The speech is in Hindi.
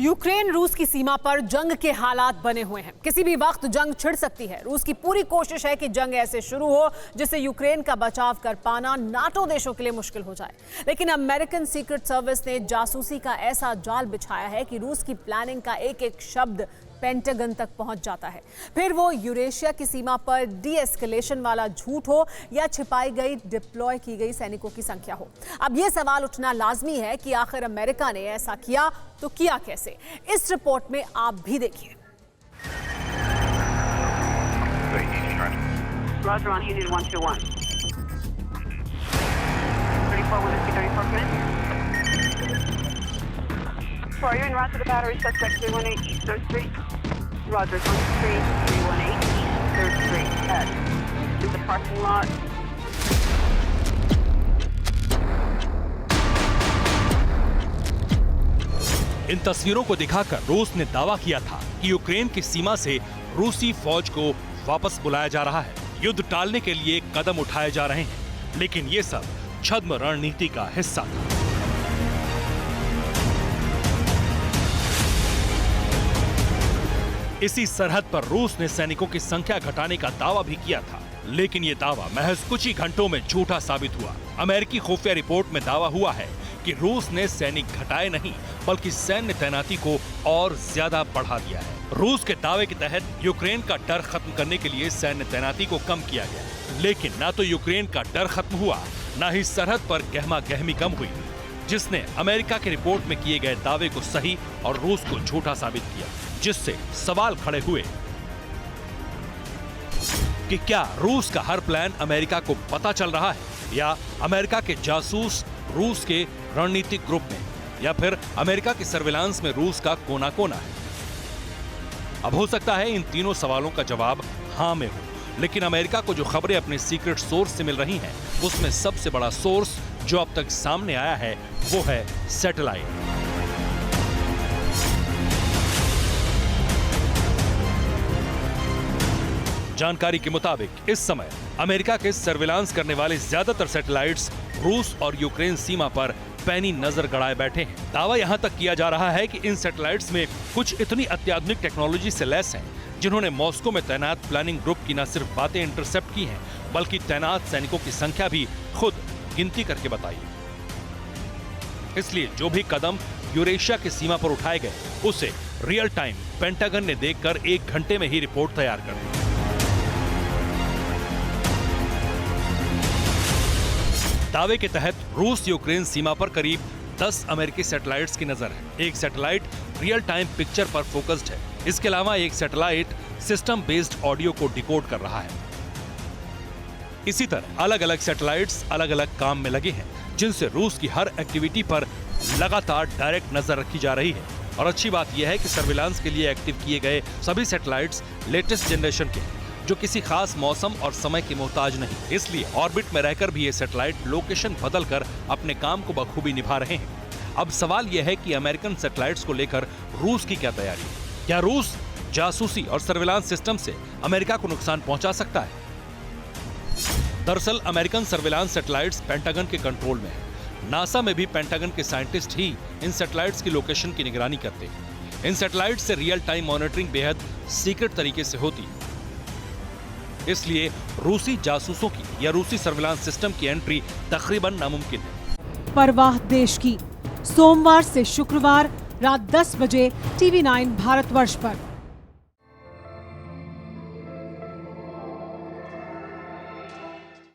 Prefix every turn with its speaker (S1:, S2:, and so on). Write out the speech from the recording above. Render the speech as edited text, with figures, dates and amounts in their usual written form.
S1: यूक्रेन रूस की सीमा पर जंग के हालात बने हुए हैं। किसी भी वक्त जंग छिड़ सकती है। रूस की पूरी कोशिश है कि जंग ऐसे शुरू हो जिससे यूक्रेन का बचाव कर पाना नाटो देशों के लिए मुश्किल हो जाए। लेकिन अमेरिकन सीक्रेट सर्विस ने जासूसी का ऐसा जाल बिछाया है कि रूस की प्लानिंग का एक एक शब्द पेंटागन तक पहुंच जाता है। फिर वो यूरेशिया की सीमा पर डी एस्केलेशन वाला झूठ हो या छिपाई गई डिप्लॉय की गई सैनिकों की संख्या हो। अब ये सवाल उठना लाजमी है कि आखिर अमेरिका ने ऐसा किया तो किया कैसे। इस रिपोर्ट में आप भी देखिए।
S2: Are you en route to the battery suspect 318 East 3rd Street? Roger, 318 East 3rd Street. In the parking lot.
S3: इन तस्वीरों को दिखाकर रूस ने दावा किया था कि यूक्रेन की सीमा से रूसी फौज को वापस बुलाया जा रहा है। युद्ध टालने के लिए कदम उठाए जा रहे हैं, लेकिन ये सब छद्म रणनीति का हिस्सा था। इसी सरहद पर रूस ने सैनिकों की संख्या घटाने का दावा भी किया था, लेकिन ये दावा महज कुछ ही घंटों में झूठा साबित हुआ। अमेरिकी खुफिया रिपोर्ट में दावा हुआ है कि रूस ने सैनिक घटाए नहीं बल्कि सैन्य तैनाती को और ज्यादा बढ़ा दिया है। रूस के दावे के तहत यूक्रेन का डर खत्म करने के लिए सैन्य तैनाती को कम किया गया, लेकिन न तो यूक्रेन का डर खत्म हुआ, न ही सरहद पर गहमा गहमी कम हुई, जिसने अमेरिका की रिपोर्ट में किए गए दावे को सही और रूस को झूठा साबित किया। जिससे सवाल खड़े हुए कि क्या रूस का हर प्लान अमेरिका को पता चल रहा है, या अमेरिका के जासूस रूस के रणनीतिक ग्रुप में, या फिर अमेरिका के सर्विलांस में रूस का कोना कोना है। अब हो सकता है इन तीनों सवालों का जवाब हां में हो, लेकिन अमेरिका को जो खबरें अपने सीक्रेट सोर्स से मिल रही हैं, उसमें सबसे बड़ा सोर्स जो अब तक सामने आया है वो है सैटेलाइट। जानकारी के मुताबिक इस समय अमेरिका के सर्विलांस करने वाले ज्यादातर सैटेलाइट्स रूस और यूक्रेन सीमा पर पैनी नजर गड़ाए बैठे हैं। दावा यहां तक किया जा रहा है कि इन सैटेलाइट्स में कुछ इतनी अत्याधुनिक टेक्नोलॉजी से लैस हैं, जिन्होंने मॉस्को में तैनात प्लानिंग ग्रुप की न सिर्फ बातें इंटरसेप्ट की हैं, बल्कि तैनात सैनिकों की संख्या भी खुद गिनती करके बताई। इसलिए जो भी कदम यूरेशिया की सीमा पर उठाए गए, उसे रियल टाइम पेंटागन ने देखकर 1 घंटे में ही रिपोर्ट तैयार कर दी। दावे के तहत रूस यूक्रेन सीमा पर करीब 10 अमेरिकी सैटेलाइट्स की नजर है। एक सैटेलाइट रियल टाइम पिक्चर पर फोकस्ड है। इसके अलावा एक सैटेलाइट सिस्टम बेस्ड ऑडियो को डिकोड कर रहा है। इसी तरह अलग अलग सैटेलाइट्स अलग अलग काम में लगे हैं, जिनसे रूस की हर एक्टिविटी पर लगातार डायरेक्ट नजर रखी जा रही है। और अच्छी बात यह है कि सर्विलांस के लिए एक्टिव किए गए सभी सैटेलाइट्स लेटेस्ट जनरेशन के हैं, जो किसी खास मौसम और समय की मोहताज नहीं। इसलिए ऑर्बिट में रहकर भी ये सैटेलाइट लोकेशन बदलकर अपने काम को बखूबी निभा रहे हैं। अब सवाल यह है कि अमेरिकन सैटेलाइट्स को लेकर रूस की क्या तैयारी है। क्या रूस जासूसी और सर्विलांस सिस्टम से अमेरिका को नुकसान पहुंचा सकता है? दरअसल अमेरिकन सर्विलांस सैटेलाइट्स पेंटागन के कंट्रोल में है। नासा में भी पेंटागन के साइंटिस्ट ही इन सैटेलाइट्स की लोकेशन की निगरानी करते हैं। इन सैटेलाइट्स से रियल टाइम मॉनिटरिंग बेहद सीक्रेट तरीके से होती है। इसलिए रूसी जासूसों की या रूसी सर्विलांस सिस्टम की एंट्री तकरीबन नामुमकिन है।
S1: परवाह देश की, सोमवार से शुक्रवार रात 10 बजे TV9 भारतवर्ष पर।